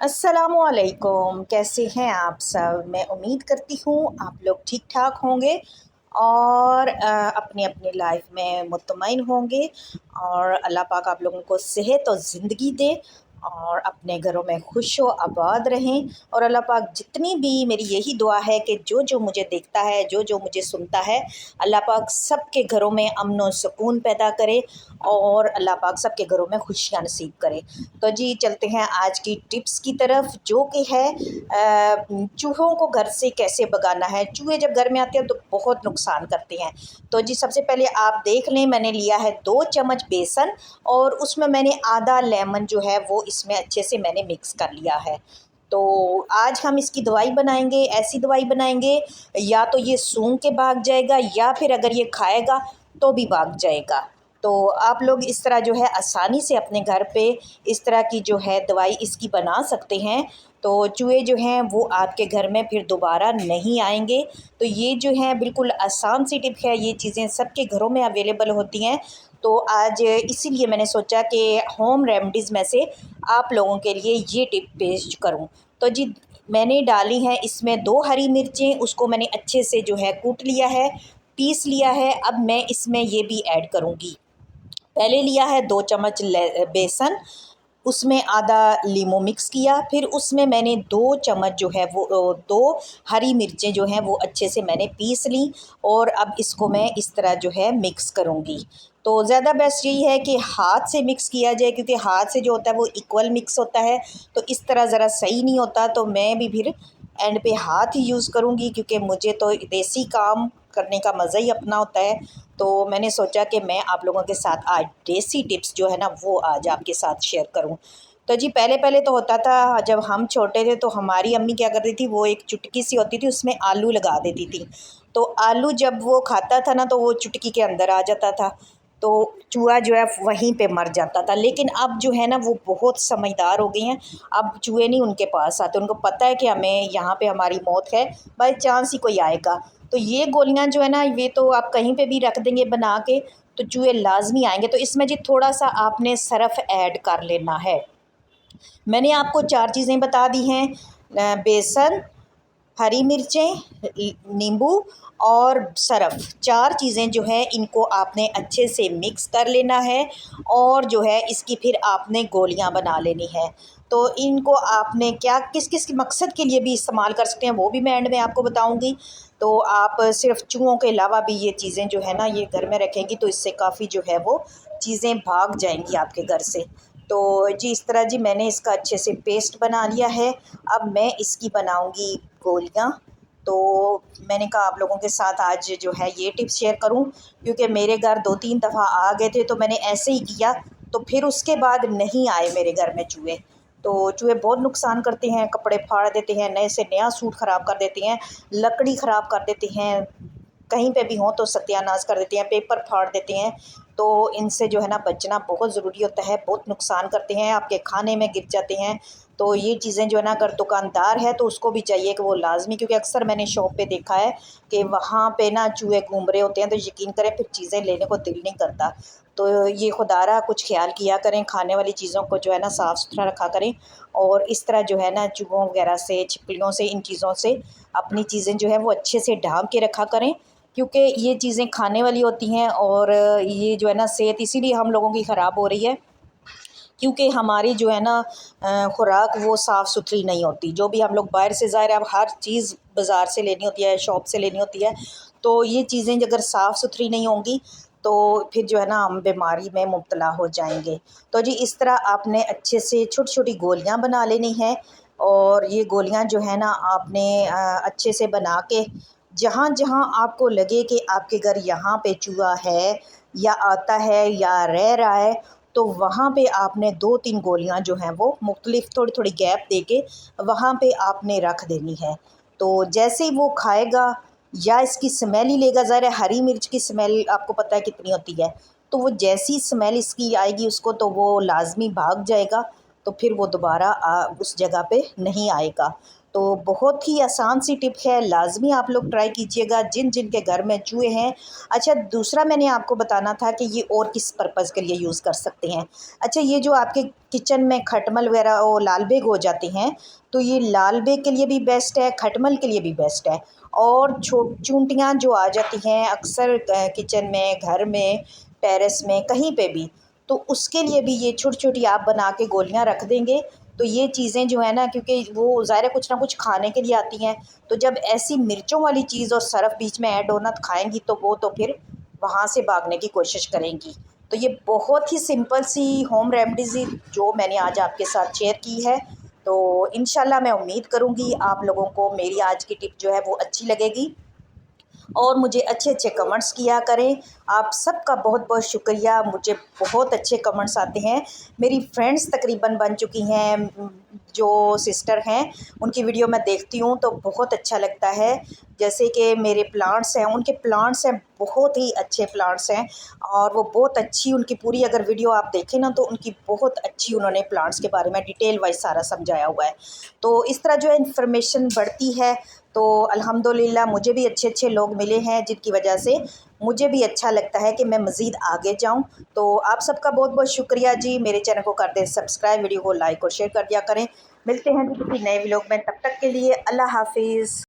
अस्सलामुअलैकुम, कैसे हैं आप सब। मैं उम्मीद करती हूँ आप लोग ठीक ठाक होंगे और अपनी अपनी लाइफ में मुतमईन होंगे और अल्लाह पाक आप लोगों को सेहत और ज़िंदगी दे और अपने घरों में खुश व आबाद रहें। और अल्लाह पाक जितनी भी मेरी यही दुआ है कि जो जो मुझे देखता है, जो जो मुझे सुनता है, अल्लाह पाक सबके घरों में अमन और सुकून पैदा करे और अल्लाह पाक सबके घरों में खुशियाँ नसीब करे। तो जी चलते हैं आज की टिप्स की तरफ, जो कि है चूहों को घर से कैसे भगाना है। चूहे जब घर में आते हैं तो बहुत नुकसान करते हैं। तो जी सबसे पहले आप देख लें, मैंने लिया है 2 चम्मच बेसन और उसमें मैंने आधा लेमन जो है वो इसमें अच्छे से मैंने मिक्स कर लिया है। तो आज हम इसकी दवाई बनाएंगे, ऐसी दवाई बनाएंगे या तो ये सूंघ के भाग जाएगा या फिर अगर ये खाएगा तो भी भाग जाएगा। तो आप लोग इस तरह जो है आसानी से अपने घर पे इस तरह की जो है दवाई इसकी बना सकते हैं। तो चूहे जो हैं वो आपके घर में फिर दोबारा नहीं आएंगे। तो ये जो है बिल्कुल आसान सी टिप है, ये चीज़ें सबके घरों में अवेलेबल होती हैं। तो आज इसीलिए मैंने सोचा कि होम रेमेडीज़ में से आप लोगों के लिए ये टिप पेश करूं। तो जी मैंने डाली हैं इसमें 2 हरी मिर्चें, उसको मैंने अच्छे से जो है कूट लिया है, पीस लिया है। अब मैं इसमें ये भी ऐड करूँगी। पहले लिया है 2 चम्मच बेसन, उसमें आधा लीमू मिक्स किया, फिर उसमें मैंने 2 चम्मच जो है वो 2 हरी मिर्चें जो हैं वो अच्छे से मैंने पीस ली और अब इसको मैं इस तरह जो है मिक्स करूँगी। तो ज़्यादा बेस्ट यही है कि हाथ से मिक्स किया जाए, क्योंकि हाथ से जो होता है वो इक्वल मिक्स होता है, तो इस तरह ज़रा सही नहीं होता। तो मैं भी फिर एंड पे हाथ ही यूज़ करूँगी, क्योंकि मुझे तो देसी काम करने का मज़ा ही अपना होता है। तो मैंने सोचा कि मैं आप लोगों के साथ आज देसी टिप्स जो है ना वो आज आपके साथ शेयर करूं। तो जी पहले पहले तो होता था, जब हम छोटे थे तो हमारी अम्मी क्या करती थी, वो एक चुटकी सी होती थी उसमें आलू लगा देती थी। तो आलू जब वो खाता था ना तो वो चुटकी के अंदर आ जाता था, तो चूहा जो है वहीं पे मर जाता था। लेकिन अब जो है ना वो बहुत समझदार हो गई हैं, अब चूहे नहीं उनके पास आते, उनको पता है कि हमें यहाँ पे हमारी मौत है, बाई चांस ही कोई आएगा। तो ये गोलियां जो है ना ये तो आप कहीं पे भी रख देंगे बना के तो चूहे लाजमी आएंगे। तो इसमें जी थोड़ा सा आपने सरफ़ ऐड कर लेना है। मैंने आपको 4 चीज़ें बता दी हैं, बेसन, हरी मिर्चें, नींबू और सरफ़। 4 चीज़ें जो हैं इनको आपने अच्छे से मिक्स कर लेना है और जो है इसकी फिर आपने गोलियां बना लेनी है। तो इनको आपने क्या किस किस मकसद के लिए भी इस्तेमाल कर सकते हैं वो भी मैं एंड में आपको बताऊंगी। तो आप सिर्फ चूहों के अलावा भी ये चीज़ें जो है ना ये घर में रखेंगी तो इससे काफ़ी जो है वो चीज़ें भाग जाएंगी आपके घर से। तो जी इस तरह जी मैंने इसका अच्छे से पेस्ट बना लिया है। अब मैं इसकी बनाऊंगी गोलियां। तो मैंने कहा आप लोगों के साथ आज जो है ये टिप्स शेयर करूं, क्योंकि मेरे घर 2-3 दफ़ा आ गए थे तो मैंने ऐसे ही किया, तो फिर उसके बाद नहीं आए मेरे घर में चूहे। तो चूहे बहुत नुकसान करते हैं, कपड़े फाड़ देते हैं, नए से नया सूट ख़राब कर देते हैं, लकड़ी ख़राब कर देते हैं, कहीं पे भी हों तो सत्यानाश कर देते हैं, पेपर फाड़ देते हैं। तो इनसे जो है ना बचना बहुत ज़रूरी होता है, बहुत नुकसान करते हैं, आपके खाने में गिर जाते हैं। तो ये चीज़ें जो है ना अगर दुकानदार है तो उसको भी चाहिए कि वो लाज़मी, क्योंकि अक्सर मैंने शॉप पे देखा है कि वहाँ पे ना चूहे घूम रहे होते हैं, तो यकीन करें फिर चीज़ें लेने को दिल नहीं करता। तो ये खुदारा कुछ ख्याल किया करें, खाने वाली चीज़ों को जो है ना साफ़ सुथरा रखा करें और इस तरह जो है ना चूहों वगैरह से, छिपकलियों से, इन चीज़ों से अपनी चीज़ें जो है वो अच्छे से ढाँप के रखा करें, क्योंकि ये चीज़ें खाने वाली होती हैं और ये जो है ना सेहत इसीलिए हम लोगों की ख़राब हो रही है, क्योंकि हमारी जो है ना खुराक वो साफ़ सुथरी नहीं होती। जो भी हम लोग बाहर से, ज़ाहिर है अब हर चीज़ बाज़ार से लेनी होती है, शॉप से लेनी होती है, तो ये चीज़ें अगर साफ़ सुथरी नहीं होंगी तो फिर जो है ना हम बीमारी में मुब्तला हो जाएंगे। तो जी इस तरह आपने अच्छे से छोटी छोटी गोलियां बना लेनी है और ये गोलियां जो है ना आपने अच्छे से बना के जहाँ जहाँ आपको लगे कि आपके घर यहाँ पे चूहा है या आता है या रह रहा है, तो वहाँ पे आपने 2-3 गोलियाँ जो हैं वो मुख्तलिफ थोड़ी थोड़ी गैप दे के वहाँ पे आपने रख देनी है। तो जैसे ही वो खाएगा या इसकी स्मेल ही लेगा, ज़रा हरी मिर्च की स्मेल आपको पता है कितनी होती है, तो वो जैसी स्मेल इसकी आएगी उसको तो वो लाजमी भाग जाएगा। तो फिर वो दोबारा उस जगह पे नहीं आएगा। तो बहुत ही आसान सी टिप है, लाज़मी आप लोग ट्राई कीजिएगा जिन जिन के घर में चूहे हैं। अच्छा, दूसरा मैंने आपको बताना था कि ये और किस पर्पज़ के लिए यूज़ कर सकते हैं। अच्छा, ये जो आपके किचन में खटमल वगैरह वो लाल बेग हो जाते हैं, तो ये लाल बेग के लिए भी बेस्ट है, खटमल के लिए भी बेस्ट है। और चूंटियाँ जो आ जाती हैं अक्सर किचन में, घर में, टेरेस में, कहीं पे भी, तो उसके लिए भी ये छोटी-छोटी आप बना के गोलियाँ रख देंगे, तो ये चीज़ें जो है ना, क्योंकि वो ज़ाहिर है कुछ ना कुछ खाने के लिए आती हैं, तो जब ऐसी मिर्चों वाली चीज़ और सरफ बीच में ऐड हो ना, तो खाएँगी तो वो तो फिर वहाँ से भागने की कोशिश करेंगी। तो ये बहुत ही सिंपल सी होम रेमेडीज़ जो मैंने आज आपके साथ शेयर की है। तो इंशाल्लाह मैं उम्मीद करूँगी आप लोगों को मेरी आज की टिप जो है वो अच्छी लगेगी और मुझे अच्छे-अच्छे कमेंट्स किया करें। आप सबका बहुत-बहुत शुक्रिया, मुझे बहुत अच्छे कमेंट्स आते हैं। मेरी फ्रेंड्स तकरीबन बन चुकी हैं, जो सिस्टर हैं, उनकी वीडियो मैं देखती हूँ तो बहुत अच्छा लगता है। जैसे कि मेरे प्लांट्स हैं, उनके प्लांट्स हैं, बहुत ही अच्छे प्लांट्स हैं और वो बहुत अच्छी उनकी पूरी अगर वीडियो आप देखें ना, तो उनकी बहुत अच्छी उन्होंने प्लांट्स के बारे में डिटेल वाइज़ सारा समझाया हुआ है। तो इस तरह जो है इन्फॉर्मेशन बढ़ती है, तो अल्हम्दुलिल्लाह मुझे भी अच्छे-अच्छे लोग मिले हैं जिनकी वजह से मुझे भी अच्छा लगता है कि मैं मज़ीद आगे जाऊँ। तो आप सबका बहुत-बहुत शुक्रिया जी। मेरे चैनल को कर दें सब्सक्राइब, वीडियो को लाइक और शेयर कर दिया करें। मिलते हैं जी किसी नए व्लॉग में, तब तक के लिए अल्लाह हाफ़िज़।